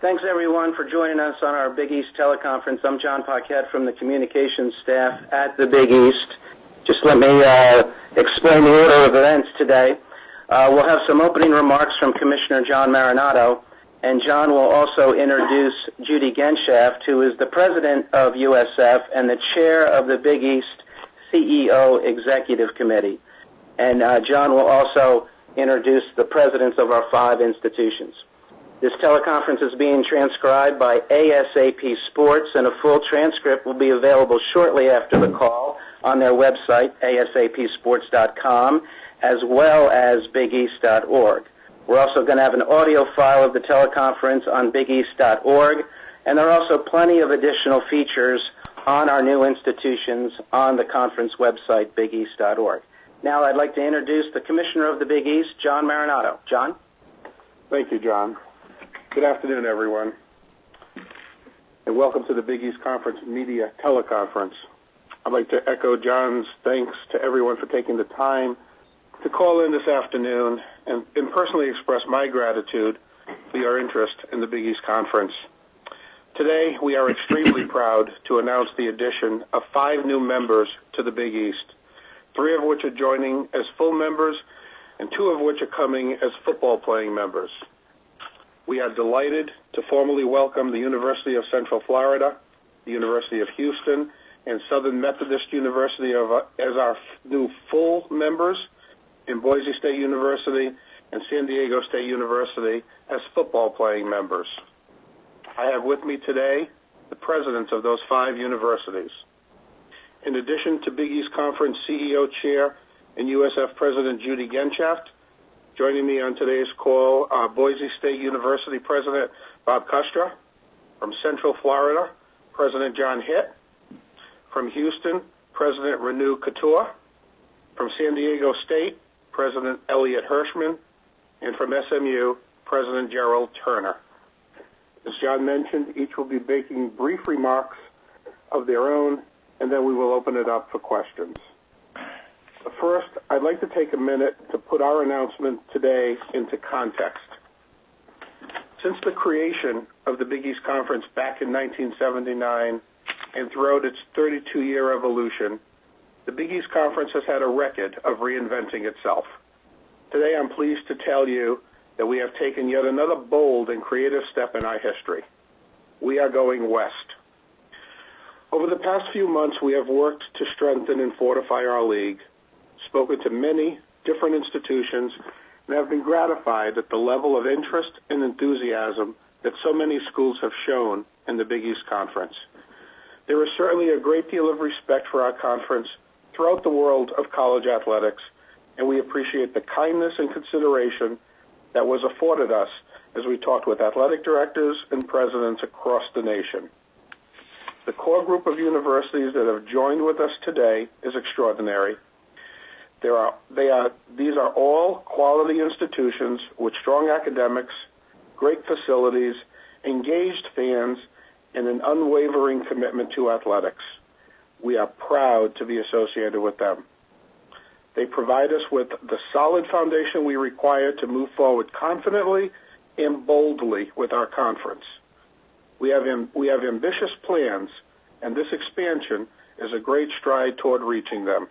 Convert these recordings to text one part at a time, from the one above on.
Thanks, everyone, for joining us on our Big East Teleconference. I'm John Paquette from the communications staff at the Big East. Just let me explain the order of events today. We'll have some opening remarks from Commissioner John Marinato, and John will also introduce Judy Genshaft, who is the president of USF and the chair of the Big East CEO Executive Committee. And John will also introduce the presidents of our 5 institutions. This teleconference is being transcribed by ASAP Sports, and a full transcript will be available shortly after the call on their website, asapsports.com, as well as bigeast.org. We're also going to have an audio file of the teleconference on bigeast.org, and there are also plenty of additional features on our new institutions on the conference website, bigeast.org. Now I'd like to introduce the Commissioner of the Big East, John Marinato. John? Thank you, John. Good afternoon, everyone, and welcome to the Big East Conference Media Teleconference. I'd like to echo John's thanks to everyone for taking the time to call in this afternoon and personally express my gratitude for your interest in the Big East Conference. Today, we are extremely proud to announce the addition of 5 new members to the Big East, 3 of which are joining as full members and 2 of which are coming as football-playing members. We are delighted to formally welcome the University of Central Florida, the University of Houston, and Southern Methodist University as our new full members, and Boise State University and San Diego State University as football-playing members. I have with me today the presidents of those 5 universities. In addition to Big East Conference CEO Chair and USF President Judy Genshaft, joining me on today's call are Boise State University President Bob Kustra, from Central Florida, President John Hitt, from Houston, President Renu Couture, from San Diego State, President Elliot Hirschman, and from SMU, President Gerald Turner. As John mentioned, each will be making brief remarks of their own, and then we will open it up for questions. But first, I'd like to take a minute to put our announcement today into context. Since the creation of the Big East Conference back in 1979 and throughout its 32-year evolution, the Big East Conference has had a record of reinventing itself. Today, I'm pleased to tell you that we have taken yet another bold and creative step in our history. We are going west. Over the past few months, we have worked to strengthen and fortify our league, spoken to many different institutions, and have been gratified at the level of interest and enthusiasm that so many schools have shown in the Big East Conference. There is certainly a great deal of respect for our conference throughout the world of college athletics, and we appreciate the kindness and consideration that was afforded us as we talked with athletic directors and presidents across the nation. The core group of universities that have joined with us today is extraordinary. These are all quality institutions with strong academics, great facilities, engaged fans, and an unwavering commitment to athletics. We are proud to be associated with them. They provide us with the solid foundation we require to move forward confidently and boldly with our conference. We have ambitious plans, and this expansion is a great stride toward reaching them.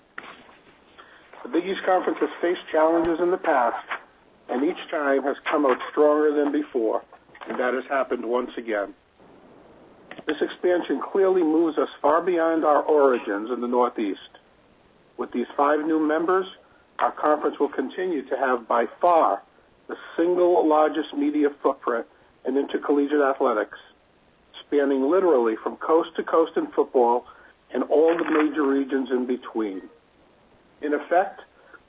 The Big East Conference has faced challenges in the past, and each time has come out stronger than before, and that has happened once again. This expansion clearly moves us far beyond our origins in the Northeast. With these 5 new members, our conference will continue to have by far the single largest media footprint in intercollegiate athletics, spanning literally from coast to coast in football and all the major regions in between. In effect,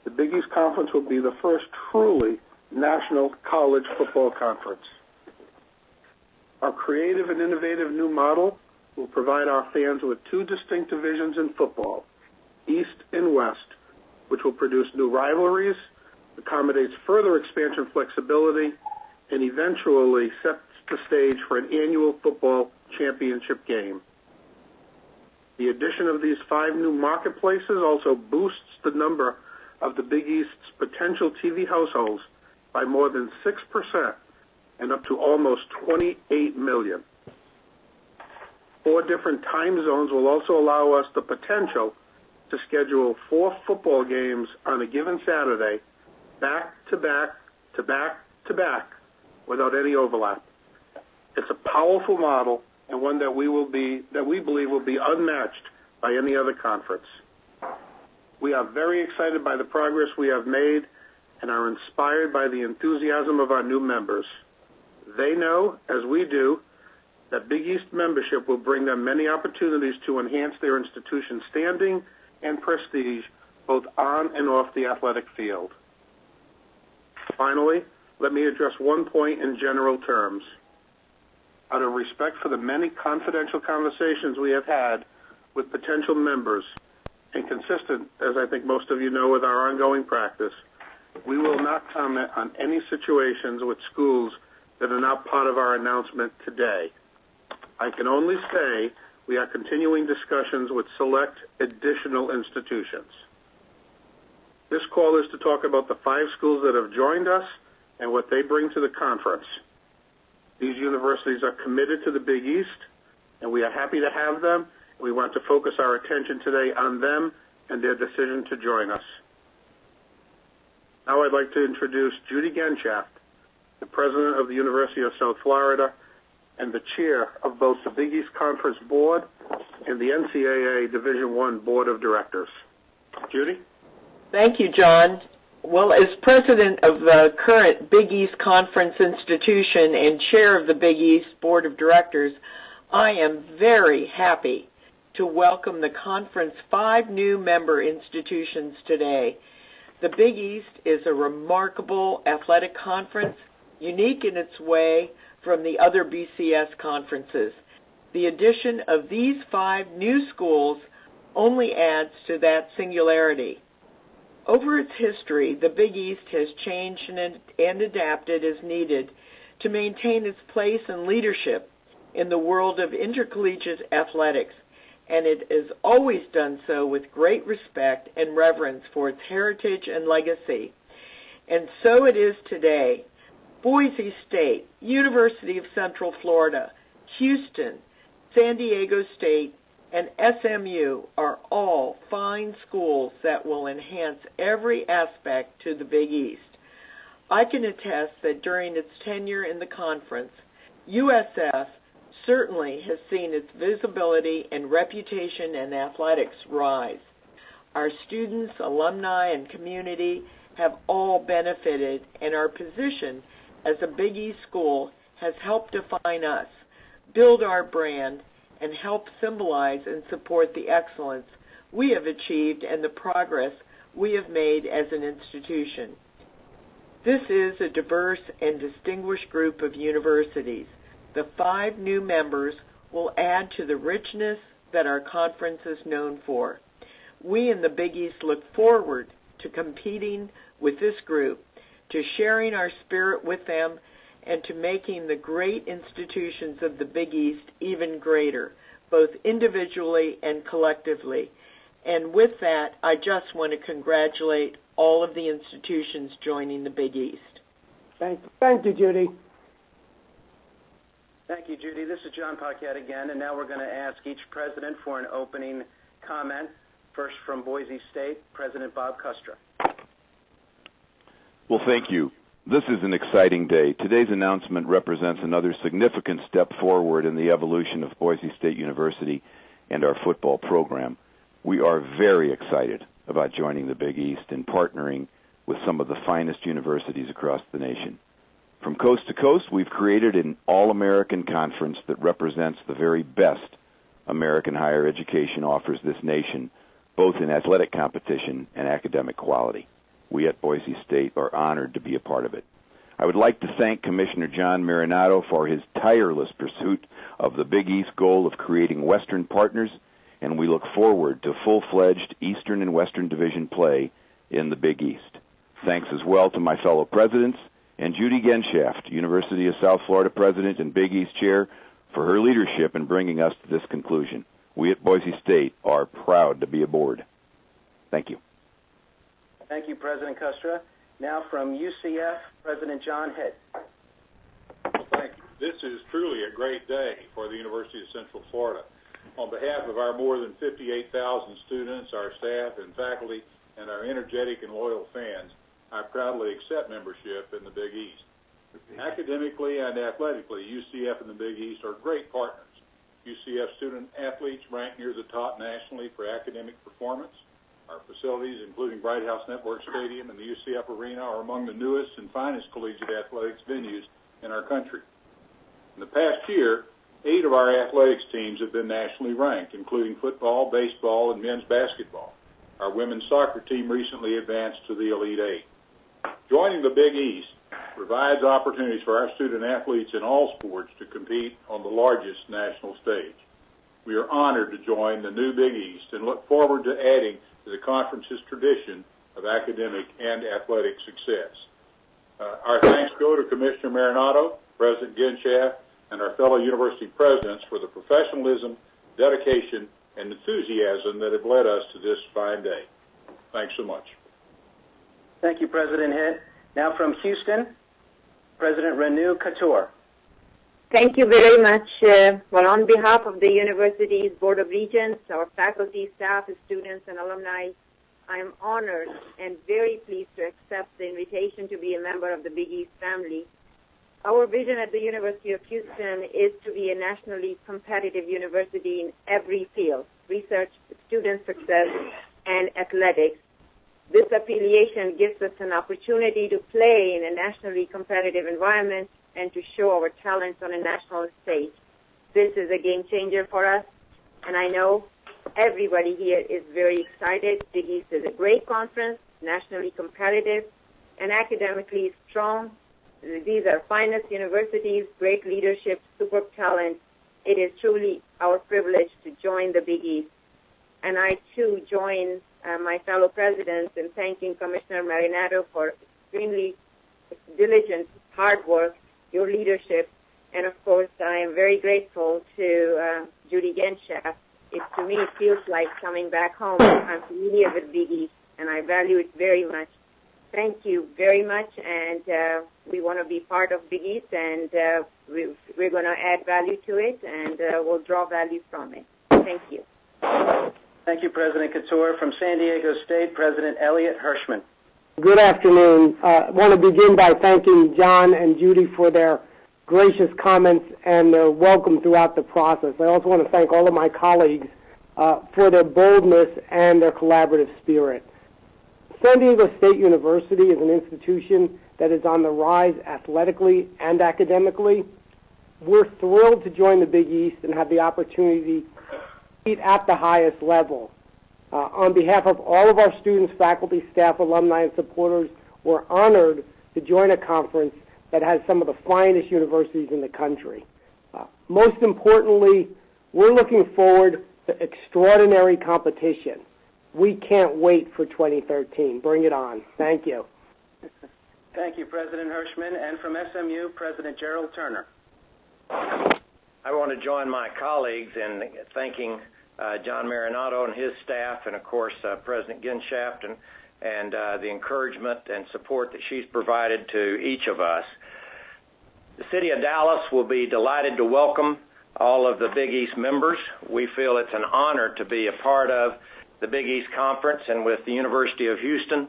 the Big East Conference will be the first truly national college football conference. Our creative and innovative new model will provide our fans with 2 distinct divisions in football, East and West, which will produce new rivalries, accommodates further expansion flexibility, and eventually sets the stage for an annual football championship game. The addition of these 5 new marketplaces also boosts the number of the Big East's potential TV households by more than 6% and up to almost 28 million. 4 different time zones will also allow us the potential to schedule 4 football games on a given Saturday, back to back to back to back, without any overlap. It's a powerful model and one that we believe will be unmatched by any other conference. We are very excited by the progress we have made and are inspired by the enthusiasm of our new members. They know, as we do, that Big East membership will bring them many opportunities to enhance their institution's standing and prestige, both on and off the athletic field. Finally, let me address one point in general terms. Out of respect for the many confidential conversations we have had with potential members, and consistent, as I think most of you know, with our ongoing practice, we will not comment on any situations with schools that are not part of our announcement today. I can only say we are continuing discussions with select additional institutions. This call is to talk about the 5 schools that have joined us and what they bring to the conference. These universities are committed to the Big East, and we are happy to have them. We want to focus our attention today on them and their decision to join us. Now I'd like to introduce Judy Genshaft, the president of the University of South Florida and the chair of both the Big East Conference Board and the NCAA Division I Board of Directors. Judy? Thank you, John. Well, as president of the current Big East Conference institution and chair of the Big East Board of Directors, I am very happy to welcome the conference 5 new member institutions today. The Big East is a remarkable athletic conference, unique in its way from the other BCS conferences. The addition of these 5 new schools only adds to that singularity. Over its history, the Big East has changed and adapted as needed to maintain its place and leadership in the world of intercollegiate athletics, and it has always done so with great respect and reverence for its heritage and legacy. And so it is today. Boise State, University of Central Florida, Houston, San Diego State, and SMU are all fine schools that will enhance every aspect to the Big East. I can attest that during its tenure in the conference, USF certainly has seen its visibility and reputation in athletics rise. Our students, alumni, and community have all benefited, and our position as a Big East school has helped define us, build our brand, and help symbolize and support the excellence we have achieved and the progress we have made as an institution. This is a diverse and distinguished group of universities. The 5 new members will add to the richness that our conference is known for. We in the Big East look forward to competing with this group, to sharing our spirit with them, and to making the great institutions of the Big East even greater, both individually and collectively. And with that, I just want to congratulate all of the institutions joining the Big East. Thank you, Judy. Thank you, Judy. This is John Paquette again, and now we're going to ask each president for an opening comment. First from Boise State, President Bob Kustra. Well, thank you. This is an exciting day. Today's announcement represents another significant step forward in the evolution of Boise State University and our football program. We are very excited about joining the Big East and partnering with some of the finest universities across the nation. From coast to coast, we've created an all-American conference that represents the very best American higher education offers this nation, both in athletic competition and academic quality. We at Boise State are honored to be a part of it. I would like to thank Commissioner John Marinato for his tireless pursuit of the Big East goal of creating Western partners, and we look forward to full-fledged Eastern and Western Division play in the Big East. Thanks as well to my fellow presidents and Judy Genshaft, University of South Florida President and Big East Chair, for her leadership in bringing us to this conclusion. We at Boise State are proud to be aboard. Thank you. Thank you, President Kustra. Now from UCF, President John Hitt. This is truly a great day for the University of Central Florida. On behalf of our more than 58,000 students, our staff and faculty, and our energetic and loyal fans, I proudly accept membership in the Big East. Academically and athletically, UCF and the Big East are great partners. UCF student athletes rank near the top nationally for academic performance. Our facilities, including Bright House Network Stadium and the UCF Arena, are among the newest and finest collegiate athletics venues in our country. In the past year, 8 of our athletics teams have been nationally ranked, including football, baseball, and men's basketball. Our women's soccer team recently advanced to the Elite Eight. Joining the Big East provides opportunities for our student athletes in all sports to compete on the largest national stage. We are honored to join the new Big East and look forward to adding to the conference's tradition of academic and athletic success. Our thanks go to Commissioner Marinato, President Genshaft, and our fellow university presidents for the professionalism, dedication, and enthusiasm that have led us to this fine day. Thanks so much. Thank you, President Hitt. Now from Houston, President Renu Khator. Thank you very much. On behalf of the university's Board of Regents, our faculty, staff, students, and alumni, I am honored and very pleased to accept the invitation to be a member of the Big East family. Our vision at the University of Houston is to be a nationally competitive university in every field, research, student success, and athletics. This affiliation gives us an opportunity to play in a nationally competitive environment and to show our talents on a national stage. This is a game changer for us, and I know everybody here is very excited. Big East is a great conference, nationally competitive, and academically strong. These are finest universities, great leadership, superb talent. It is truly our privilege to join the Big East. And I, too, join my fellow presidents in thanking Commissioner Marinato for extremely diligent, hard work, your leadership, and, of course, I am very grateful to Judy Genshaft. To me, it feels like coming back home. I'm familiar with Big East, and I value it very much. Thank you very much, and we want to be part of Big East, and we're going to add value to it, and we'll draw value from it. Thank you. Thank you, President Khator. From San Diego State, President Elliot Hirschman. Good afternoon. I want to begin by thanking John and Judy for their gracious comments and their welcome throughout the process. I also want to thank all of my colleagues for their boldness and their collaborative spirit. San Diego State University is an institution that is on the rise athletically and academically. We're thrilled to join the Big East and have the opportunity to compete at the highest level. On behalf of all of our students, faculty, staff, alumni, and supporters, we're honored to join a conference that has some of the finest universities in the country. Most importantly, we're looking forward to extraordinary competition. We can't wait for 2013. Bring it on. Thank you. Thank you, President Hirschman. And from SMU, President Gerald Turner. I want to join my colleagues in thanking John Marinato and his staff, and, of course, President Genshaft, and the encouragement and support that she's provided to each of us. The City of Dallas will be delighted to welcome all of the Big East members. We feel it's an honor to be a part of the Big East Conference, and with the University of Houston,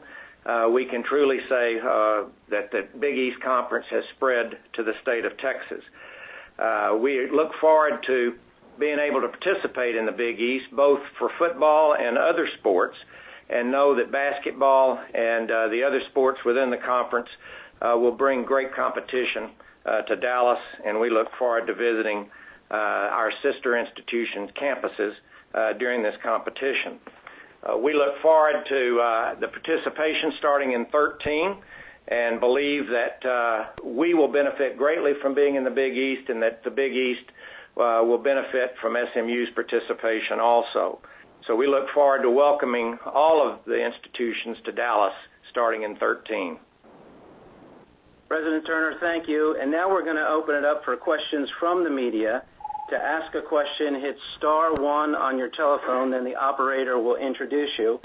we can truly say that the Big East Conference has spread to the state of Texas. We look forward to being able to participate in the Big East, both for football and other sports, and know that basketball and the other sports within the conference will bring great competition to Dallas, and we look forward to visiting our sister institutions' campuses during this competition. We look forward to the participation starting in 2013 and believe that we will benefit greatly from being in the Big East, and that the Big East will benefit from SMU's participation also. So we look forward to welcoming all of the institutions to Dallas starting in 2013. President Turner, thank you. And now we're going to open it up for questions from the media. To ask a question, hit *1 on your telephone, then the operator will introduce you.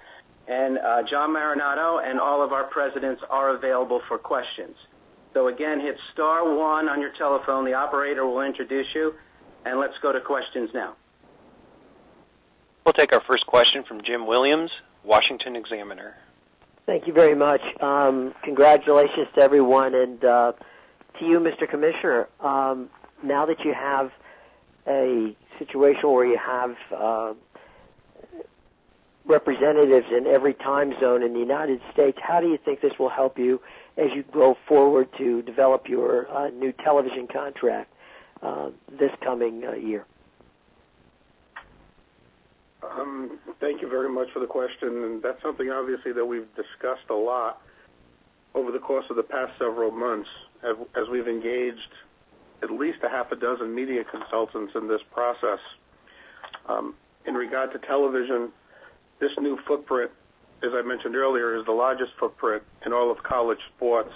And John Marinato and all of our presidents are available for questions. So again, hit *1 on your telephone. The operator will introduce you, and let's go to questions now. We'll take our first question from Jim Williams, Washington Examiner. Thank you very much. Congratulations to everyone, and to you, Mr. Commissioner. Now that you have a situation where you have representatives in every time zone in the United States, how do you think this will help you as you go forward to develop your new television contract this coming year? Thank you very much for the question, and that's something obviously that we've discussed a lot over the course of the past several months as we've engaged at least a half a dozen media consultants in this process. In regard to television, this new footprint, as I mentioned earlier, is the largest footprint in all of college sports,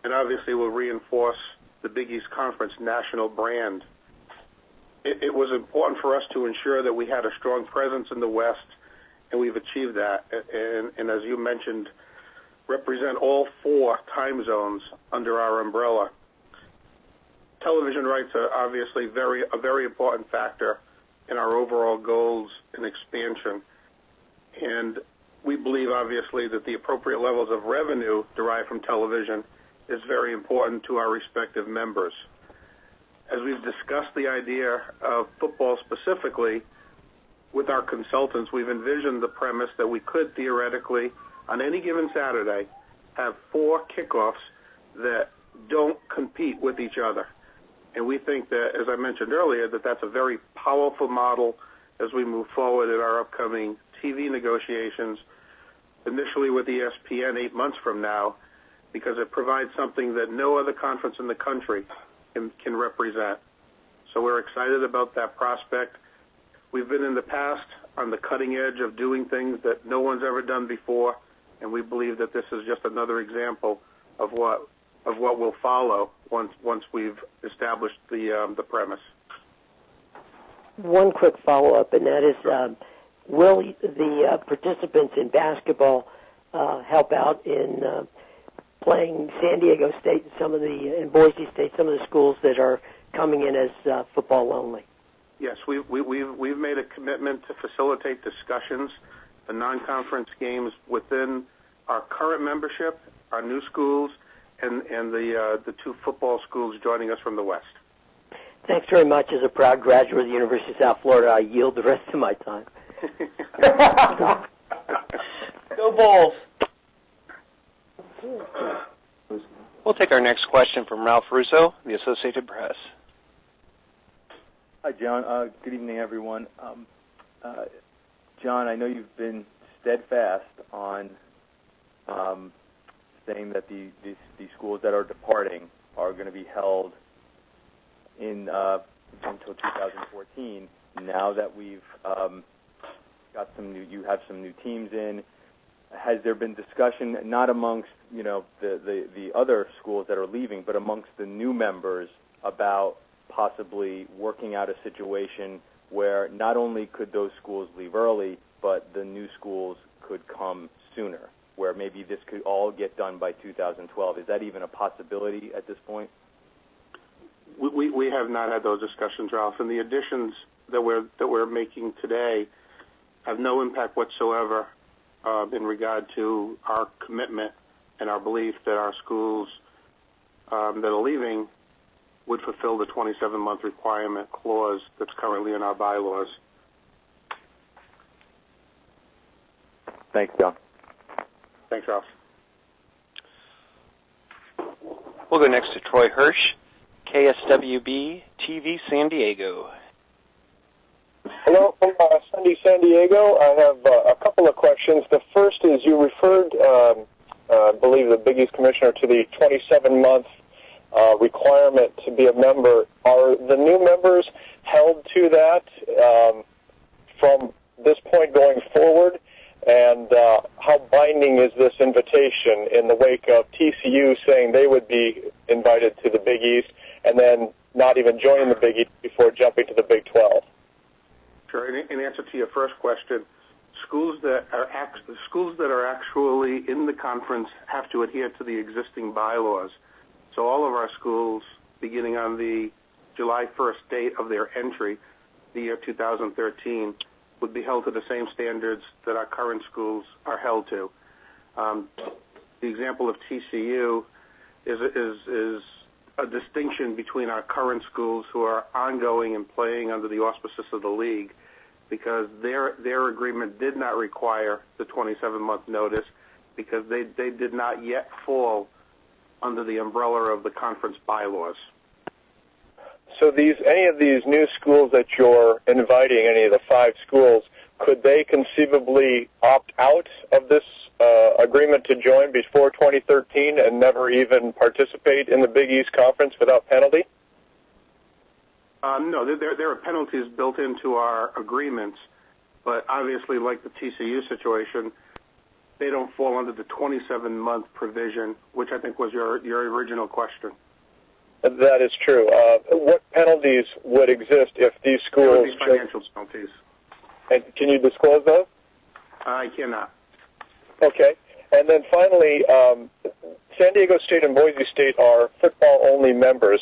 and obviously will reinforce the Big East Conference national brand. It was important for us to ensure that we had a strong presence in the West, and we've achieved that. And as you mentioned, represent all 4 time zones under our umbrella. Television rights are obviously a very important factor in our overall goals and expansion. And we believe, obviously, that the appropriate levels of revenue derived from television is very important to our respective members. As we've discussed the idea of football specifically with our consultants, we've envisioned the premise that we could theoretically, on any given Saturday, have 4 kickoffs that don't compete with each other. And we think that, as I mentioned earlier, that that's a very powerful model as we move forward in our upcoming TV negotiations, initially with ESPN 8 months from now, because it provides something that no other conference in the country can represent. So we're excited about that prospect. We've been in the past on the cutting edge of doing things that no one's ever done before, and we believe that this is just another example of what will follow once we've established the premise. One quick follow-up, and that is, will the participants in basketball help out in playing San Diego State and Boise State, some of the schools that are coming in as football only? Yes, we've made a commitment to facilitate discussions, the non-conference games within our current membership, our new schools, and the 2 football schools joining us from the West. Thanks very much. As a proud graduate of the University of South Florida, I yield the rest of my time. Go Bulls! We'll take our next question from Ralph Russo, the Associated Press. Hi, John. Good evening, everyone. John, I know you've been steadfast on saying that these schools that are departing are going to be held in until 2014. Now that we've got you have some new teams in. Has there been discussion, not amongst the other schools that are leaving, but amongst the new members about possibly working out a situation where not only could those schools leave early, but the new schools could come sooner, where maybe this could all get done by 2012? Is that even a possibility at this point? We have not had those discussions, Ralph, and the additions that we're making today have no impact whatsoever in regard to our commitment and our belief that our schools that are leaving would fulfill the 27-month requirement clause that's currently in our bylaws. Thanks, John. Thanks, Ralph. We'll go next to Troy Hirsch, KSWB TV San Diego. Hello from Sunday San Diego. I have a couple of questions. The first is you referred, I believe, the Big East Commissioner to the 27-month requirement to be a member. Are the new members held to that from this point going forward? And how binding is this invitation in the wake of TCU saying they would be invited to the Big East and then not even joining the Big East before jumping to the Big 12? Sure. In answer to your first question, schools that are actually in the conference have to adhere to the existing bylaws. So all of our schools, beginning on the July 1st date of their entry, the year 2013, would be held to the same standards that our current schools are held to. The example of TCU is a distinction between our current schools who are ongoing and playing under the auspices of the league, because their agreement did not require the 27-month notice because they did not yet fall under the umbrella of the conference bylaws. So any of these new schools that you're inviting, any of the 5 schools, could they conceivably opt out of this agreement to join before 2013 and never even participate in the Big East Conference without penalty? No, there are penalties built into our agreements, but obviously, like the TCU situation, they don't fall under the 27-month provision, which I think was your original question. That is true. What penalties would exist if these schools... There would be financial penalties. And can you disclose those? I cannot. Okay. And then finally, San Diego State and Boise State are football-only members.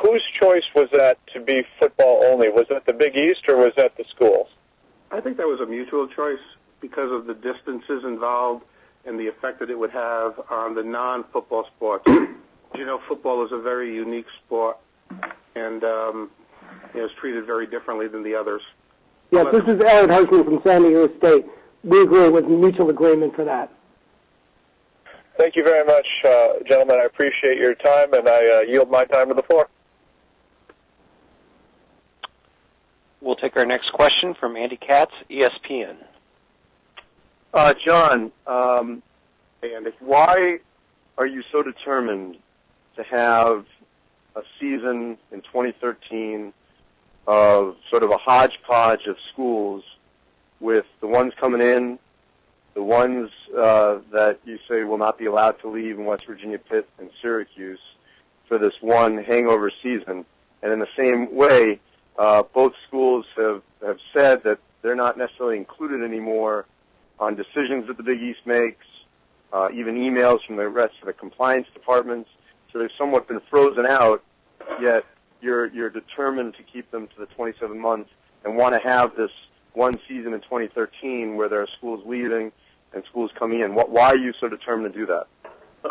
Whose choice was that to be football-only? Was that the Big East or was that the schools? I think that was a mutual choice because of the distances involved and the effect that it would have on the non-football sports. You know, football is a very unique sport, and it's treated very differently than the others. Yes, this is Aaron Hirschman from San Diego State. We agree with mutual agreement for that. Thank you very much, gentlemen. I appreciate your time, and I yield my time to the floor. We'll take our next question from Andy Katz, ESPN. John, Hey, Andy. why are you so determined to have a season in 2013 of sort of a hodgepodge of schools with the ones coming in, the ones that you say will not be allowed to leave in West Virginia, Pitt, and Syracuse for this one hangover season? And in the same way, both schools have said that they're not necessarily included anymore on decisions that the Big East makes, even emails from the rest of the compliance departments. So they've somewhat been frozen out, yet you're determined to keep them to the 27 months and want to have this one season in 2013 where there are schools leaving and schools coming in. Why are you so determined to do that?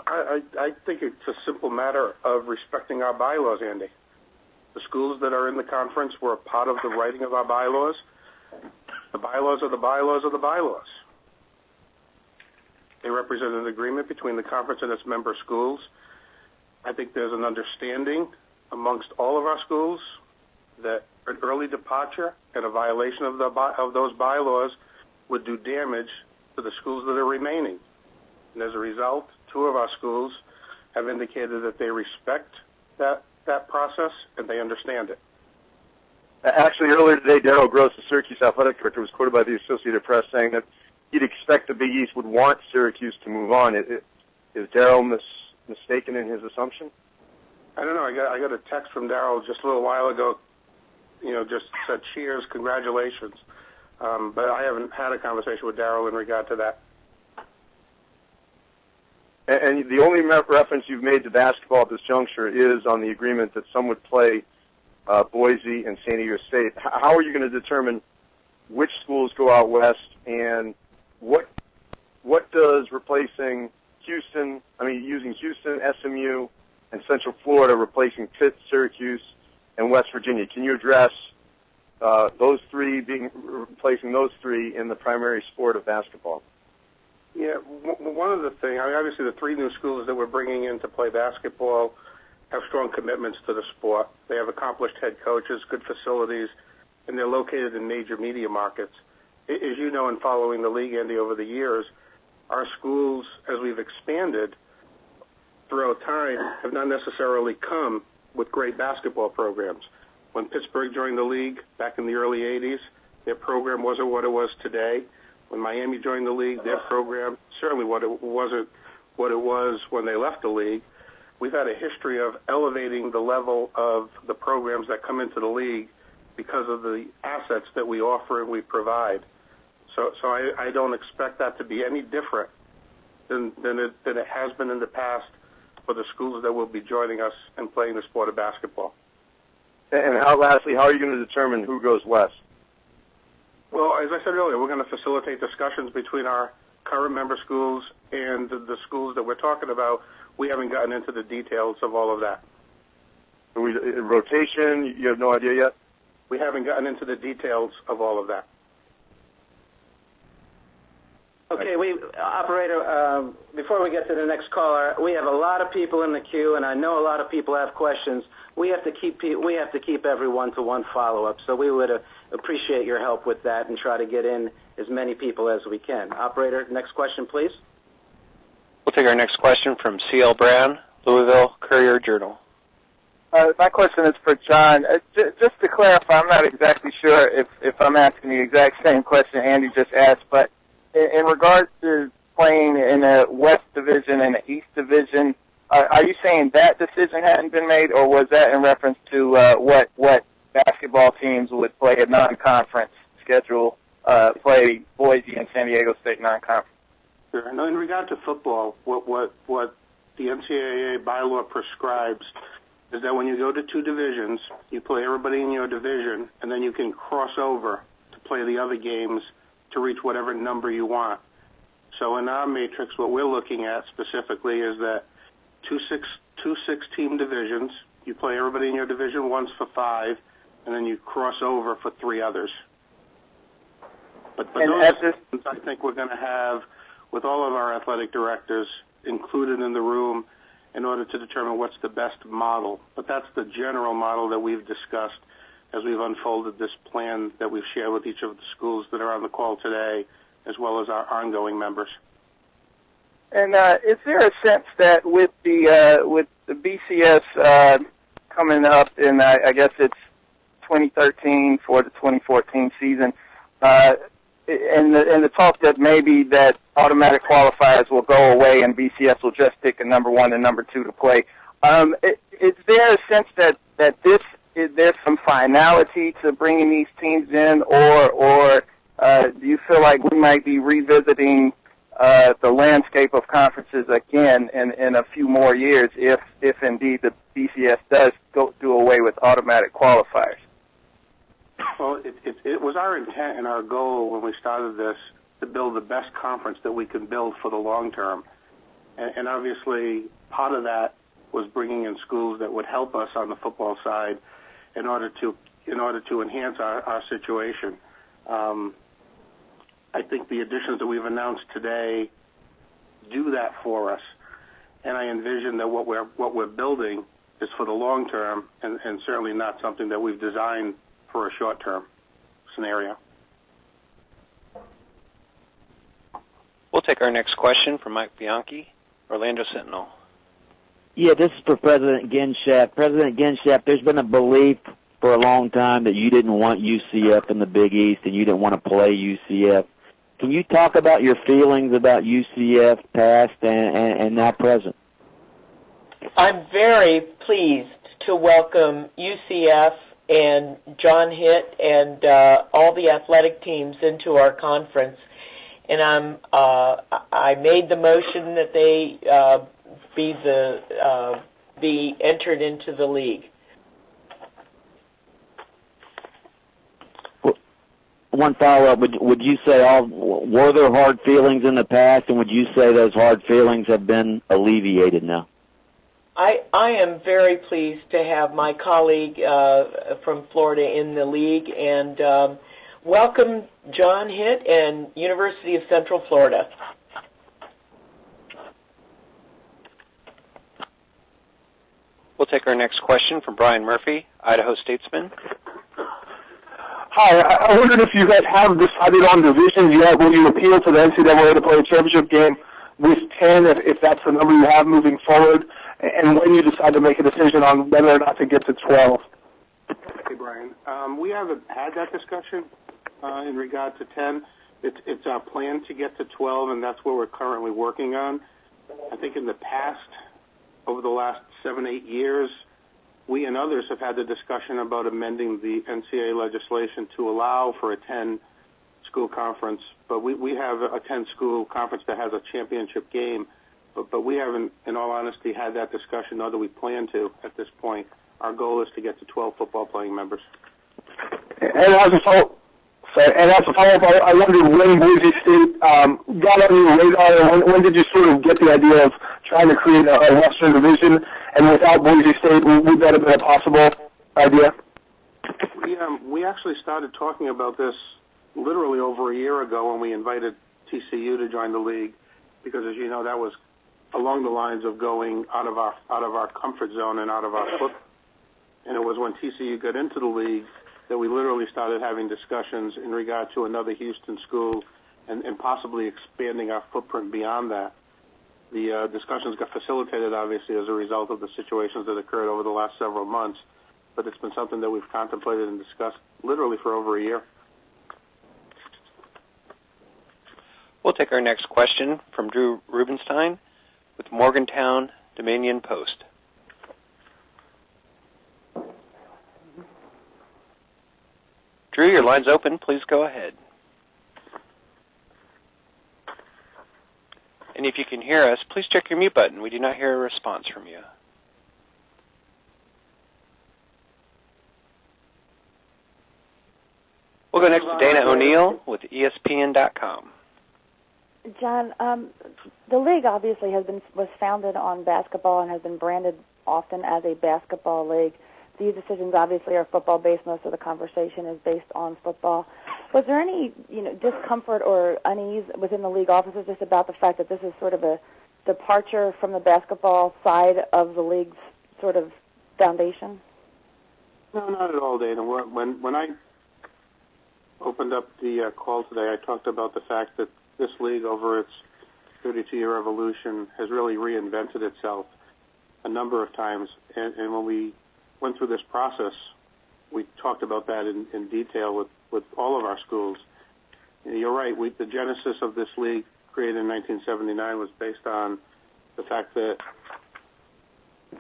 I think it's a simple matter of respecting our bylaws, Andy. The schools that are in the conference were a part of the writing of our bylaws. The bylaws are the bylaws of the bylaws. They represent an agreement between the conference and its member schools. I think there's an understanding amongst all of our schools that an early departure and a violation of those bylaws would do damage to the schools that are remaining. And as a result, 2 of our schools have indicated that they respect that process and they understand it. Actually, earlier today, Darryl Gross, the Syracuse athletic director, was quoted by the Associated Press saying that he'd expect the Big East would want Syracuse to move on. Is Darryl mistaken in his assumption? I don't know. I got a text from Darryl just a little while ago, just said, cheers, congratulations. But I haven't had a conversation with Darryl in regard to that. And the only reference you've made to basketball at this juncture is on the agreement that some would play Boise and San Diego State. How are you going to determine which schools go out west, and what does replacing using Houston, SMU, and Central Florida, replacing Pitt, Syracuse, and West Virginia? Can you address replacing those 3 in the primary sport of basketball? Yeah, one of the things, obviously the 3 new schools that we're bringing in to play basketball have strong commitments to the sport. They have accomplished head coaches, good facilities, and they're located in major media markets. As you know, in following the league, Andy, over the years, our schools, as we've expanded throughout time, have not necessarily come with great basketball programs. When Pittsburgh joined the league back in the early 80s, their program wasn't what it was today. When Miami joined the league, their program certainly wasn't what it was when they left the league. We've had a history of elevating the level of the programs that come into the league because of the assets that we offer and we provide. So I don't expect that to be any different than it has been in the past for the schools that will be joining us and playing the sport of basketball. And lastly, how are you going to determine who goes west? Well, as I said earlier, we're going to facilitate discussions between our current member schools and the schools that we're talking about. We haven't gotten into the details of all of that. Rotation, you have no idea yet? We haven't gotten into the details of all of that. Okay, operator, before we get to the next caller, we have a lot of people in the queue, and I know a lot of people have questions. We have to keep everyone to one follow-up, so we would appreciate your help with that and try to get in as many people as we can. Operator, next question, please. We'll take our next question from C.L. Brown, Louisville Courier-Journal. My question is for John. Just to clarify, I'm not exactly sure if I'm asking the exact same question Andy just asked, but in regards to playing in the West Division and the East Division, are you saying that decision hadn't been made, or was that in reference to what basketball teams would play a non-conference schedule, play Boise and San Diego State non-conference? Sure. No, in regard to football, what the NCAA bylaw prescribes is that when you go to two divisions, you play everybody in your division, and then you can cross over to play the other games to reach whatever number you want. So in our matrix, what we're looking at specifically is that two six-team divisions. You play everybody in your division once for 5, and then you cross over for 3 others. But those decisions I think we're going to have with all of our athletic directors included in the room in order to determine what's the best model. But that's the general model that we've discussed as we've unfolded this plan that we've shared with each of the schools that are on the call today, as well as our ongoing members. And is there a sense that with the BCS coming up in, I guess it's 2013 for the 2014 season, and the talk that maybe that automatic qualifiers will go away and BCS will just pick a number 1 and number 2 to play, is there a sense that there's some finality to bringing these teams in, or do you feel like we might be revisiting the landscape of conferences again in a few more years if indeed the BCS does do away with automatic qualifiers? Well, it was our intent and our goal when we started this to build the best conference that we can build for the long term. And obviously part of that was bringing in schools that would help us on the football side in order to enhance our situation. I think the additions that we've announced today do that for us, and I envision that what we're building is for the long term, and certainly not something that we've designed for a short term scenario. We'll take our next question from Mike Bianchi, Orlando Sentinel. Yeah, this is for President Genshaft. President Genshaft, there's been a belief for a long time that you didn't want UCF in the Big East and you didn't want to play UCF. Can you talk about your feelings about UCF past and now present? I'm very pleased to welcome UCF and John Hitt and all the athletic teams into our conference. And I made the motion that they be entered into the league. One follow-up, would you say were there hard feelings in the past, and would you say those hard feelings have been alleviated now? I am very pleased to have my colleague from Florida in the league, and welcome John Hitt and University of Central Florida. We'll take our next question from Brian Murphy, Idaho Statesman. Hi, I wondered if you guys have decided on divisions yet. Will you appeal to the NCAA to play a championship game with 10, if that's the number you have moving forward, and when you decide to make a decision on whether or not to get to 12? Okay, Brian. We haven't had that discussion in regard to 10. It's our plan to get to 12, and that's what we're currently working on. I think in the past, over the last 7-8 years, we and others have had the discussion about amending the NCAA legislation to allow for a 10-school conference, but we have a 10-school conference that has a championship game, But we haven't, in all honesty, had that discussion, nor do we plan to at this point. Our goal is to get to 12 football playing members. And as a follow-up, I wondered when Boise State got on your radar. When did you sort of get the idea of trying to create a Western division? And without Boise State, would that have been a possible idea? We actually started talking about this literally over a year ago when we invited TCU to join the league, because as you know, that was along the lines of going out of our comfort zone and out of our foot. And it was when TCU got into the league that we literally started having discussions in regard to another Houston school and possibly expanding our footprint beyond that. The discussions got facilitated, obviously, as a result of the situations that occurred over the last several months, but it's been something that we've contemplated and discussed literally for over a year. We'll take our next question from Drew Rubenstein with Morgantown Dominion Post. Drew, your line's open. Please go ahead. And if you can hear us, please check your mute button. We do not hear a response from you. We'll go next to Dana O'Neill with ESPN.com. John, the league obviously was founded on basketball and has been branded often as a basketball league. These decisions obviously are football-based. Most of the conversation is based on football. Was there any, discomfort or unease within the league offices just about the fact that this is sort of a departure from the basketball side of the league's sort of foundation? No, not at all, Dana. When I opened up the call today, I talked about the fact that this league, over its 32-year evolution, has really reinvented itself a number of times. And when we went through this process, we talked about that in detail with all of our schools. You're right. The genesis of this league, created in 1979, was based on the fact that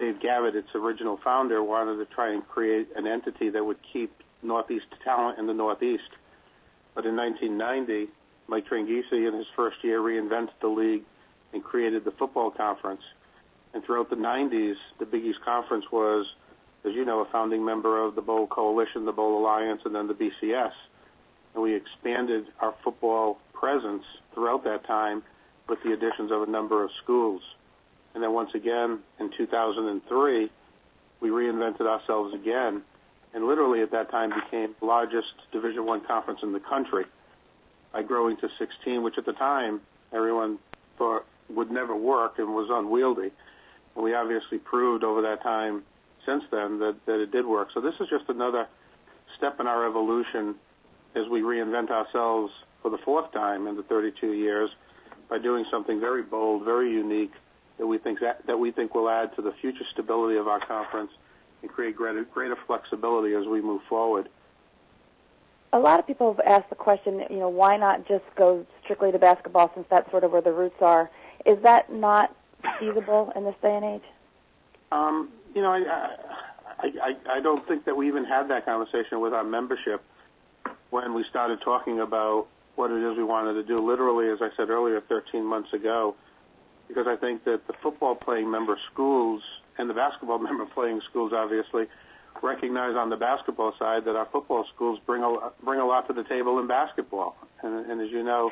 Dave Gavitt, its original founder, wanted to try and create an entity that would keep Northeast talent in the Northeast. But in 1990, Mike Tranghese, in his first year, reinvented the league and created the football conference. And throughout the 90s, the Big East Conference was, as you know, a founding member of the Bowl Coalition, the Bowl Alliance, and then the BCS. And we expanded our football presence throughout that time with the additions of a number of schools. And then once again, in 2003, we reinvented ourselves again, and literally at that time became the largest Division I conference in the country by growing to 16, which at the time everyone thought would never work and was unwieldy. And we obviously proved over that time since then that it did work. So this is just another step in our evolution as we reinvent ourselves for the fourth time in the 32 years by doing something very bold, very unique, that we think will add to the future stability of our conference and create greater flexibility as we move forward. A lot of people have asked the question, why not just go strictly to basketball since that's sort of where the roots are? Is that not feasible in this day and age? I don't think that we even had that conversation with our membership when we started talking about what it is we wanted to do, literally, as I said earlier, 13 months ago, because I think that the football playing member schools and the basketball member playing schools, obviously, recognize on the basketball side that our football schools bring a lot to the table in basketball. And as you know,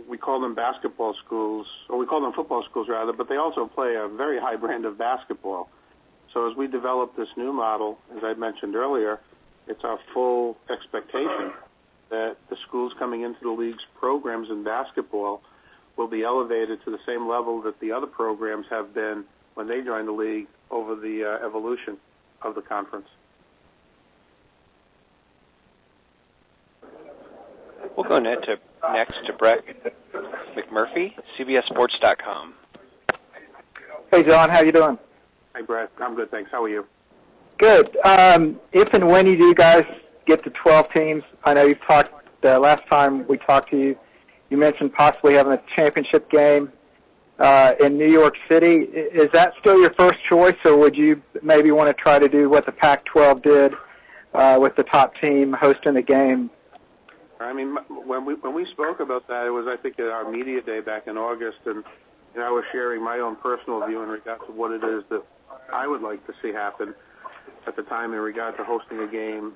we call them basketball schools, or we call them football schools rather, but they also play a very high brand of basketball. So as we develop this new model, as I mentioned earlier, it's our full expectation that the schools coming into the league's programs in basketball will be elevated to the same level that the other programs have been when they joined the league over the evolution of the conference. We'll go next to Brett McMurphy, CBSSports.com. Hey, John, how you doing? Hey, Brett. I'm good, thanks. How are you? Good. If and when you do guys get to 12 teams, I know you've talked, last time we talked to you, you mentioned possibly having a championship game in New York City. Is that still your first choice, or would you maybe want to try to do what the Pac-12 did with the top team hosting the game? I mean, when we spoke about that, it was, I think, at our media day back in August, and I was sharing my own personal view in regard to what it is that I would like to see happen at the time in regard to hosting a game,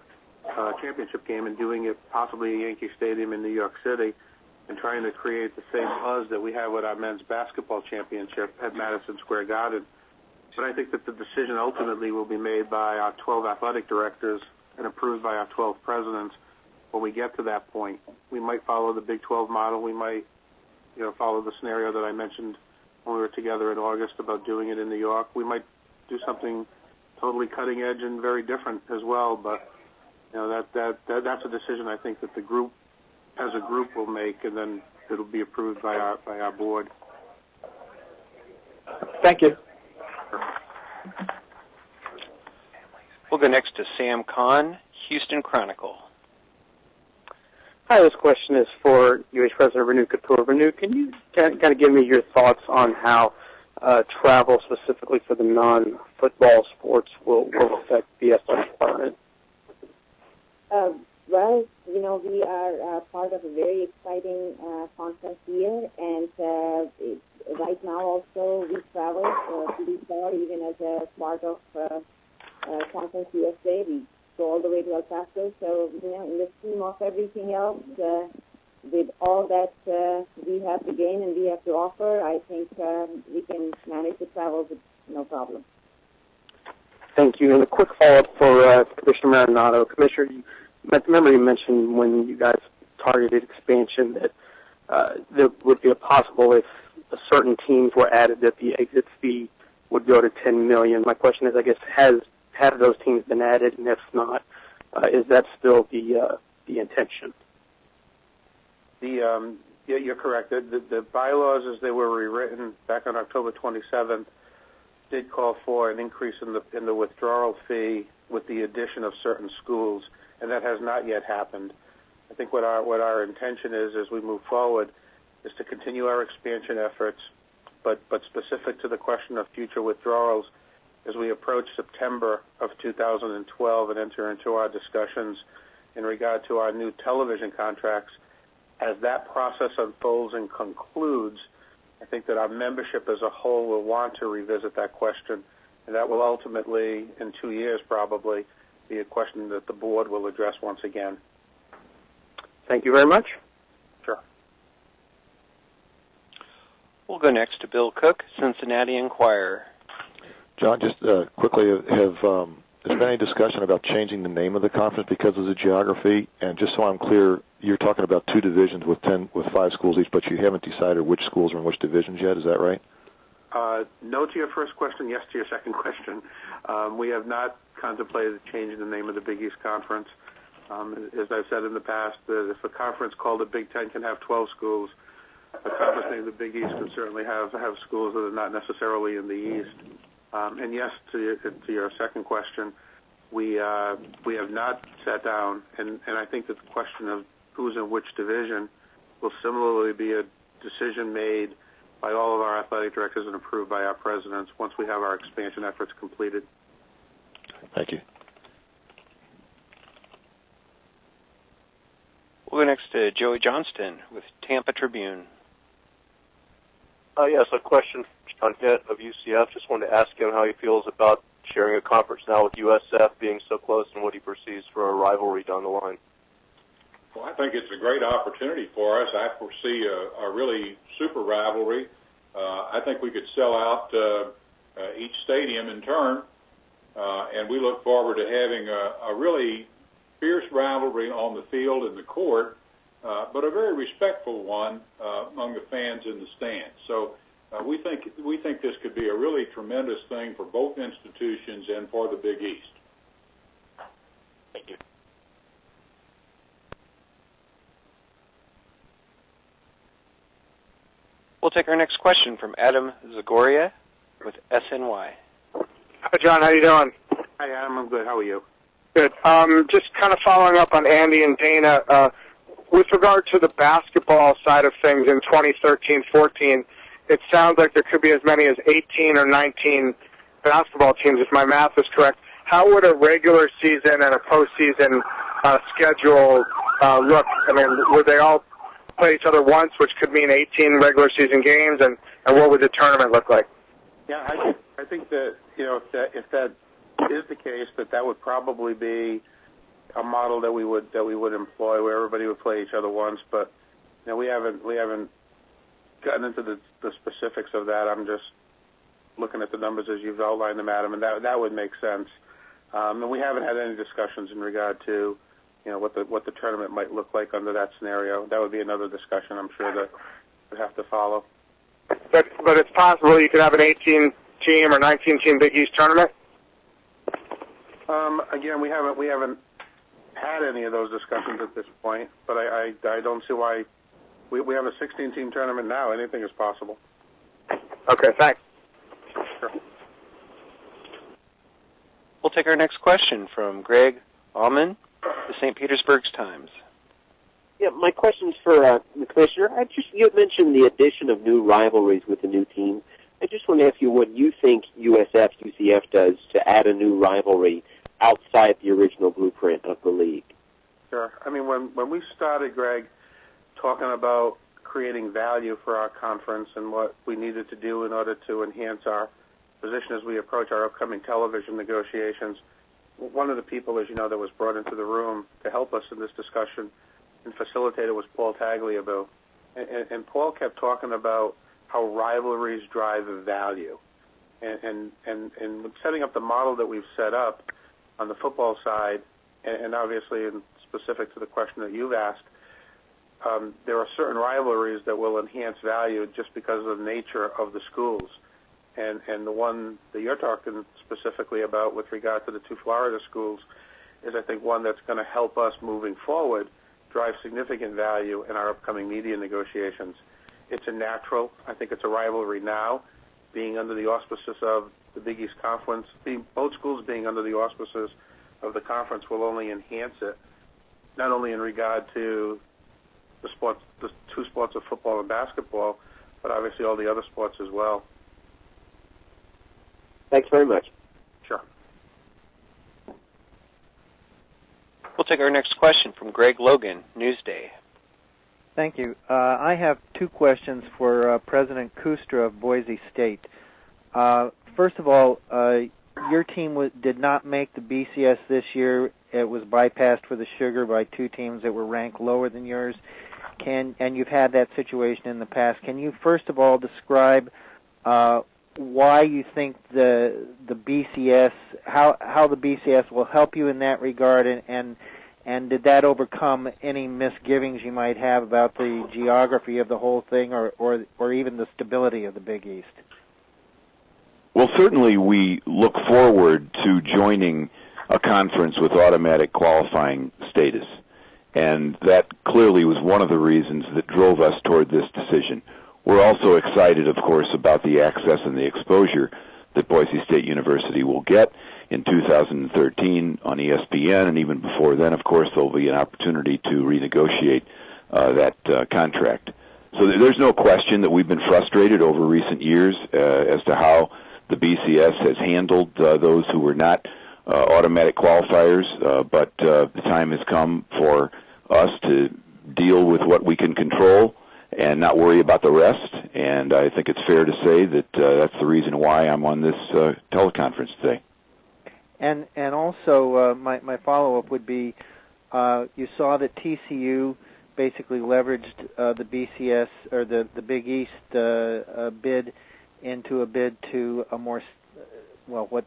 championship game, and doing it possibly at Yankee Stadium in New York City, and trying to create the same buzz that we have with our men's basketball championship at Madison Square Garden. But I think that the decision ultimately will be made by our 12 athletic directors and approved by our 12 presidents when we get to that point. We might follow the Big 12 model. We might, follow the scenario that I mentioned when we were together in August about doing it in New York. We might do something totally cutting edge and very different as well. But that's a decision I think that the group, as a group, will make, and then it'll be approved by our board. Thank you. We'll go next to Sam Kahn, Houston Chronicle. Hi, this question is for UH President Renu Kapoor. Renu, can you kind of give me your thoughts on how travel, specifically for the non-football sports, will affect the athletic department? Well, we are part of a very exciting conference here, and right now also we travel pretty far, even as a part of Conference USA. We go all the way to El Paso. So, in the scheme of everything else, with all that we have to gain and we have to offer, I think we can manage the travel with no problem. Thank you. And a quick follow-up for Commissioner Marinado. Commissioner, remember you mentioned when you guys targeted expansion that there would be a possible, if certain teams were added, that the exit fee would go to $10 million. My question is, I guess, have those teams been added, and if not, is that still the intention? You're correct. The bylaws, as they were rewritten back on October 27th, did call for an increase in the withdrawal fee with the addition of certain schools, and that has not yet happened. I think what our intention is, as we move forward, is to continue our expansion efforts, but specific to the question of future withdrawals, as we approach September of 2012 and enter into our discussions in regard to our new television contracts, as that process unfolds and concludes, I think that our membership as a whole will want to revisit that question, and that will ultimately, in 2 years probably, be a question that the board will address once again. Thank you very much. Sure. We'll go next to Bill Cook, Cincinnati Enquirer. John, just quickly, has there been any discussion about changing the name of the conference because of the geography? And just so I'm clear, you're talking about 2 divisions with 5 schools each, but you haven't decided which schools are in which divisions yet. Is that right? No to your first question, yes to your second question. We have not contemplated changing the name of the Big East Conference. As I've said in the past, if a conference called the Big Ten can have 12 schools, a conference named the Big East can certainly have schools that are not necessarily in the East. And yes, to your second question, we have not sat down, and I think that the question of who's in which division will similarly be a decision made by all of our athletic directors and approved by our presidents once we have our expansion efforts completed. Thank you. We'll go next to Joey Johnston with Tampa Tribune. Yes, a question from John Hitt of UCF. Just wanted to ask him how he feels about sharing a conference now with USF being so close and what he perceives for a rivalry down the line. Well, I think it's a great opportunity for us. I foresee a really super rivalry. I think we could sell out each stadium in turn, and we look forward to having a really fierce rivalry on the field and the court, but a very respectful one among the fans in the stands. So we think this could be a really tremendous thing for both institutions and for the Big East. Thank you. We'll take our next question from Adam Zagoria with SNY. Hi, John. How you doing? Hi, Adam. I'm good. How are you? Good. Just kind of following up on Andy and Dana, with regard to the basketball side of things in 2013-14, it sounds like there could be as many as 18 or 19 basketball teams, if my math is correct. How would a regular season and a postseason schedule look? I mean, would they all play each other once, which could mean 18 regular season games, and what would the tournament look like? Yeah, I think that if that is the case, that would probably be a model that we would employ, where everybody would play each other once. But we haven't gotten into the specifics of that. I'm just looking at the numbers as you've outlined them, Adam, and that would make sense. And we haven't had any discussions in regard to what the tournament might look like under that scenario. That would be another discussion, I'm sure, that would have to follow. But it's possible you could have an 18-team or 19-team Big East tournament? Again, we haven't had any of those discussions at this point, but I don't see why. We have a 16-team tournament now. Anything is possible. Okay, thanks. Sure. We'll take our next question from Greg Allman, the St. Petersburg Times. Yeah, my question's for the commissioner. You had mentioned the addition of new rivalries with the new teams. I just want to ask you what you think UCF does to add a new rivalry outside the original blueprint of the league. Sure. I mean, when we started, Greg, talking about creating value for our conference and what we needed to do in order to enhance our position as we approach our upcoming television negotiations, one of the people, as you know, that was brought into the room to help us in this discussion and facilitate it was Paul Tagliabue. And Paul kept talking about how rivalries drive value. And setting up the model that we've set up on the football side, and obviously in specific to the question that you've asked, there are certain rivalries that will enhance value just because of the nature of the schools. And the one that you're talking specifically about with regard to the two Florida schools is, I think, one that's going to help us moving forward drive significant value in our upcoming media negotiations. It's a natural. I think it's a rivalry now, being under the auspices of the Big East Conference. Both schools being under the auspices of the conference will only enhance it, not only in regard to the two sports of football and basketball, but obviously all the other sports as well. Thanks very much. Sure. We'll take our next question from Greg Logan, Newsday. Thank you. I have two questions for President Kustra of Boise State. First of all, your team did not make the BCS this year. It was bypassed for the Sugar by two teams that were ranked lower than yours. And you've had that situation in the past. Can you first of all describe why you think the BCS, how the BCS will help you in that regard, and did that overcome any misgivings you might have about the geography of the whole thing, or even the stability of the Big East? Well, certainly we look forward to joining a conference with automatic qualifying status, and that clearly was one of the reasons that drove us toward this decision. We're also excited, of course, about the access and the exposure that Boise State University will get in 2013 on ESPN, and even before then, of course, there'll be an opportunity to renegotiate that contract. So there's no question that we've been frustrated over recent years as to how the BCS has handled those who were not automatic qualifiers, but the time has come for us to deal with what we can control and not worry about the rest. And I think it's fair to say that that's the reason why I'm on this teleconference today. And also, my follow-up would be, you saw that TCU basically leveraged the BCS, or the Big East bid into a bid to a more, what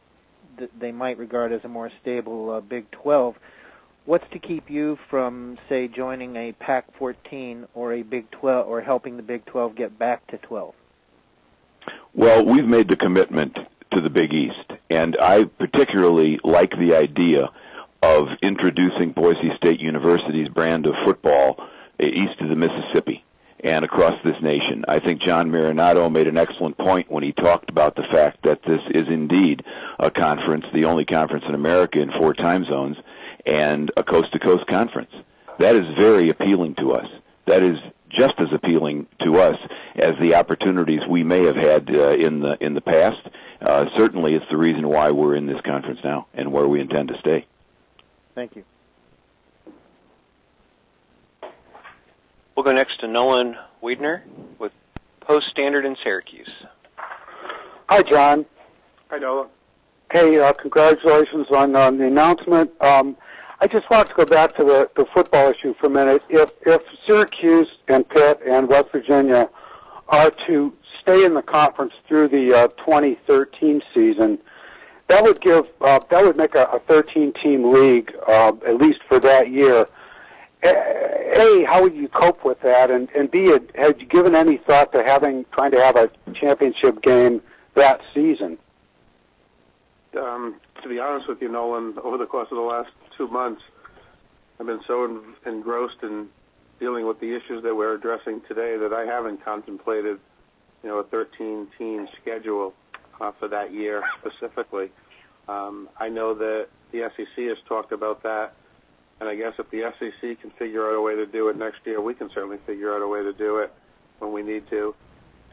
they might regard as a more stable Big 12. What's to keep you from, say, joining a Pac-14 or a Big 12, or helping the Big 12 get back to 12? Well, we've made the commitment to the Big East, and I particularly like the idea of introducing Boise State University's brand of football east of the Mississippi and across this nation. I think John Marinato made an excellent point when he talked about the fact that this is indeed a conference, the only conference in America in 4 time zones, and a coast-to-coast conference. That is very appealing to us. That is just as appealing to us as the opportunities we may have had in the past. Certainly, it's the reason why we're in this conference now and where we intend to stay. Thank you. We'll go next to Nolan Wiedner with Post Standard in Syracuse. Hi, John. Hi, Nolan. Hey, congratulations on the announcement. I just want to go back to the football issue for a minute. If Syracuse and Pitt and West Virginia are to stay in the conference through the 2013 season, that would make a 13-team league, at least for that year. A, how would you cope with that? And B, had you given any thought to trying to have a championship game that season? To be honest with you, Nolan, over the course of the last 2 months, I've been so engrossed in dealing with the issues that we're addressing today that I haven't contemplated, a 13-team schedule for that year specifically. I know that the SEC has talked about that, and I guess if the SEC can figure out a way to do it next year, we can certainly figure out a way to do it when we need to.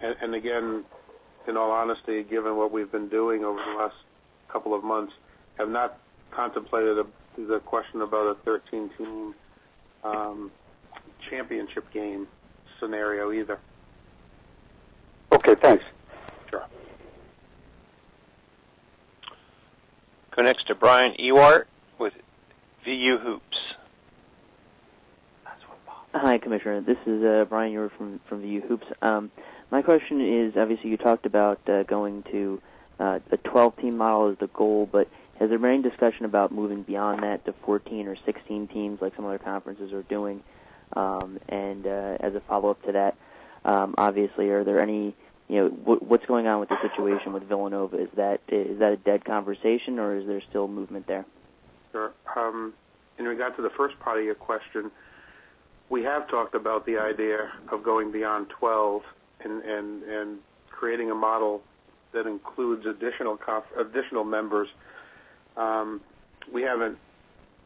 And again, in all honesty, given what we've been doing over the last couple of months, have not contemplated the question about a 13-team championship game scenario either. Okay, thanks. Sure. Go next to Brian Ewart with VU Hoops. Hi, Commissioner. This is Brian Ewart from VU Hoops. My question is, obviously you talked about going to a 12-team model as the goal, but has there been any discussion about moving beyond that to 14 or 16 teams like some other conferences are doing? And as a follow-up to that, obviously, are there any, what's going on with the situation with Villanova? Is that a dead conversation, or is there still movement there? Sure. In regard to the first part of your question, we have talked about the idea of going beyond 12 and creating a model that includes additional members. We haven't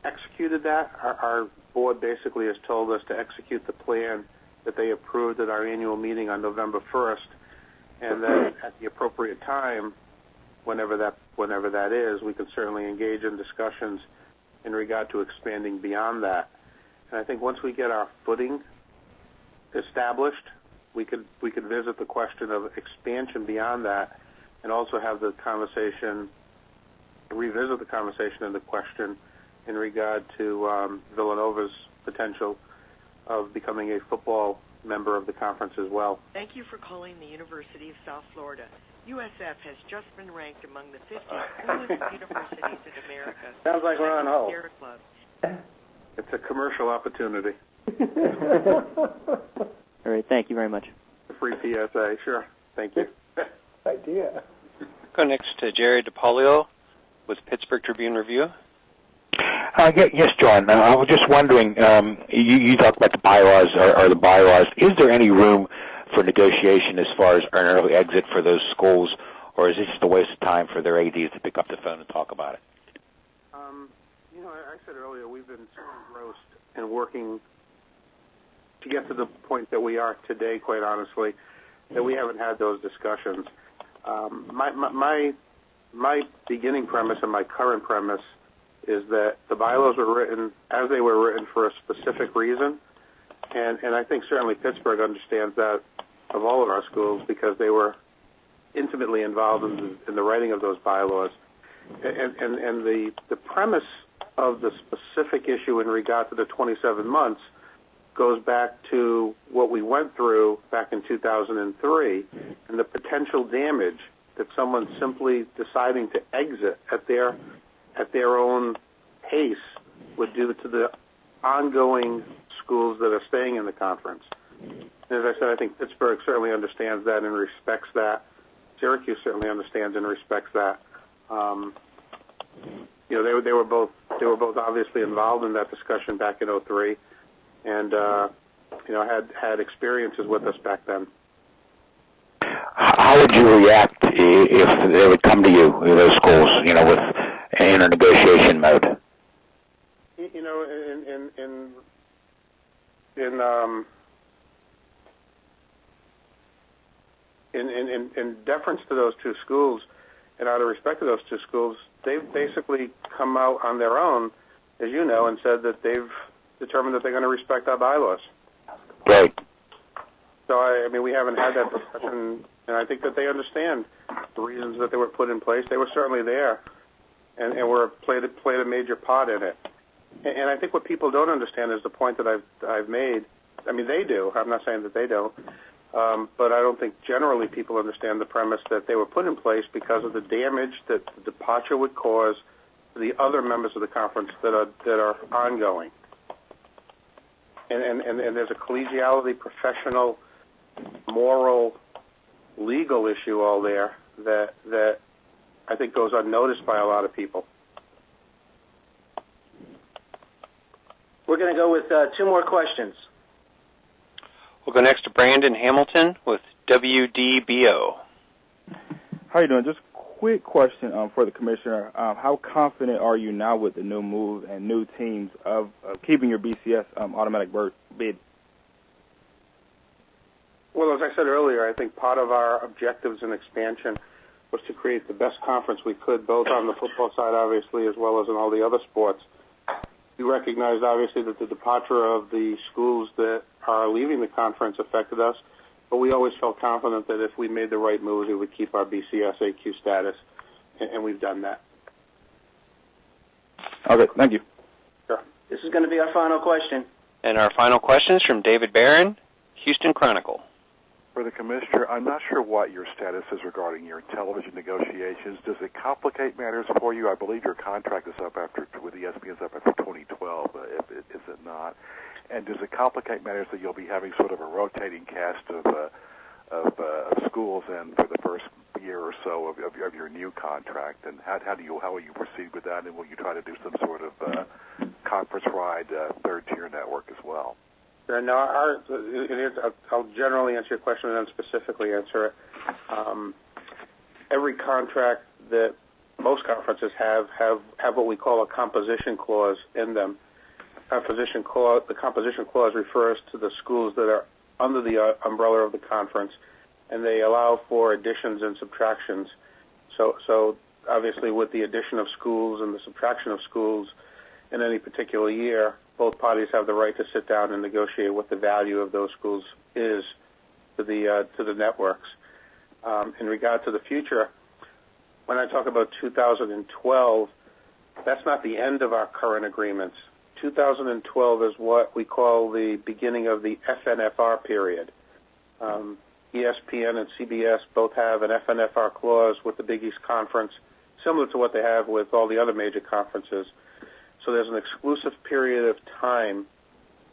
executed that. Our board basically has told us to execute the plan that they approved at our annual meeting on November 1st, and then at the appropriate time, whenever that is, we can certainly engage in discussions in regard to expanding beyond that. And I think once we get our footing established, we could visit the question of expansion beyond that, and also have the conversation, revisit the conversation and the question in regard to Villanova's potential of becoming a football member of the conference as well. Thank you for calling the University of South Florida. USF has just been ranked among the 50 coolest universities in America. Sounds like we're on hold. Sierra Club. It's a commercial opportunity. All right, thank you very much. A free PSA, sure. Thank you. Idea. Go next to Jerry DiPaolio with Pittsburgh Tribune Review. Yes, John. I was just wondering, you talked about the bylaws or the bylaws. Is there any room for negotiation as far as an early exit for those schools, or is it just a waste of time for their ADs to pick up the phone and talk about it? I said earlier, we've been so engrossed in working to get to the point that we are today, quite honestly, that we haven't had those discussions. My beginning premise and my current premise is that the bylaws were written as they were written for a specific reason, and I think certainly Pittsburgh understands that of all of our schools because they were intimately involved in the writing of those bylaws. And the premise of the specific issue in regard to the 27 months goes back to what we went through back in 2003 and the potential damage that someone simply deciding to exit at their own pace would do to the ongoing schools that are staying in the conference. And as I said, I think Pittsburgh certainly understands that and respects that. Syracuse certainly understands and respects that. They were both obviously involved in that discussion back in 2003, and had experiences with us back then. How would you react if they would come to you, those schools, in a negotiation mode? In deference to those two schools, and out of respect to those two schools, they've basically come out on their own, as you know, and said that they've determined that they're going to respect our bylaws. Great. So, I mean, we haven't had that discussion, and I think that they understand the reasons that they were put in place. They were certainly there, and played a major part in it. And I think what people don't understand is the point that I've made. I mean, they do. I'm not saying that they don't. But I don't think generally people understand the premise that they were put in place because of the damage that the departure would cause to the other members of the conference that are ongoing. And there's a collegiality, professional, moral, legal issue all there that I think goes unnoticed by a lot of people. We're going to go with 2 more questions. We'll go next to Brandon Hamilton with WDBO. How you doing? Just a quick question for the commissioner. How confident are you now with the new move and new teams of keeping your BCS automatic bid? Well, as I said earlier, I think part of our objectives in expansion was to create the best conference we could, both on the football side, obviously, as well as in all the other sports. We recognized, obviously, that the departure of the schools that are leaving the conference affected us, but we always felt confident that if we made the right moves, it would keep our BCS AQ status, and we've done that. Okay, thank you. Sure. This is going to be our final question. And our final question is from David Barron, Houston Chronicle. For the Commissioner, I'm not sure what your status is regarding your television negotiations. Does it complicate matters for you? I believe your contract is up with ESPN is up after 2012. Is it not? And does it complicate matters that you'll be having sort of a rotating cast of schools in for the first year or so of your new contract? And how will you proceed with that? And will you try to do some sort of conference-wide third-tier network as well? No, I'll generally answer your question and then specifically answer it. Every contract that most conferences have what we call a composition clause in them. The composition clause refers to the schools that are under the umbrella of the conference, and they allow for additions and subtractions. So obviously, with the addition of schools and the subtraction of schools in any particular year, both parties have the right to sit down and negotiate what the value of those schools is to the networks. In regard to the future, when I talk about 2012, that's not the end of our current agreements. 2012 is what we call the beginning of the FNFR period. ESPN and CBS both have an FNFR clause with the Big East Conference, similar to what they have with all the other major conferences. So there's an exclusive period of time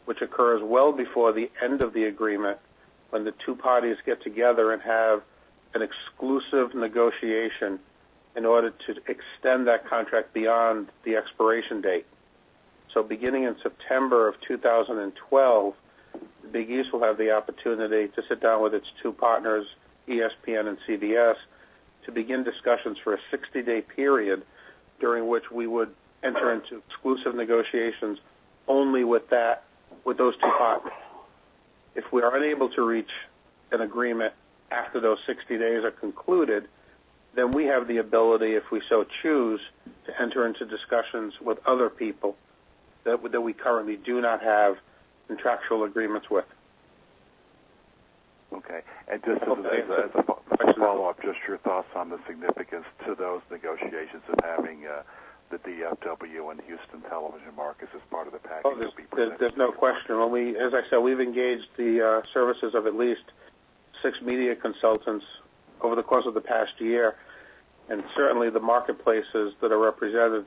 which occurs well before the end of the agreement when the two parties get together and have an exclusive negotiation in order to extend that contract beyond the expiration date. So beginning in September of 2012, the Big East will have the opportunity to sit down with its two partners, ESPN and CBS, to begin discussions for a 60-day period during which we would enter into exclusive negotiations only with those two partners. If we are unable to reach an agreement after those 60 days are concluded, then we have the ability, if we so choose, to enter into discussions with other people that we currently do not have contractual agreements with. Okay. And just as a follow-up, just your thoughts on the significance to those negotiations of having the DFW and Houston television markets as part of the package. There's no question. As I said, we've engaged the services of at least 6 media consultants over the course of the past year, and certainly the marketplaces that are represented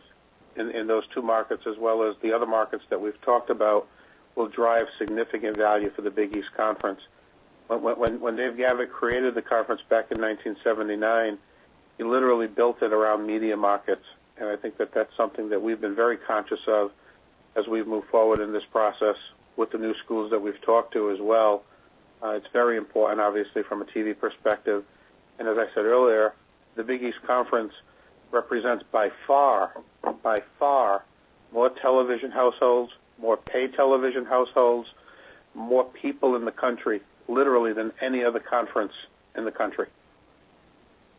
in those two markets, as well as the other markets that we've talked about, will drive significant value for the Big East Conference. When Dave Gavitt created the conference back in 1979, he literally built it around media markets. And I think that that's something that we've been very conscious of as we've moved forward in this process with the new schools that we've talked to as well. It's very important, obviously, from a TV perspective. And as I said earlier, the Big East Conference represents by far, more television households, more pay television households, more people in the country, literally, than any other conference in the country.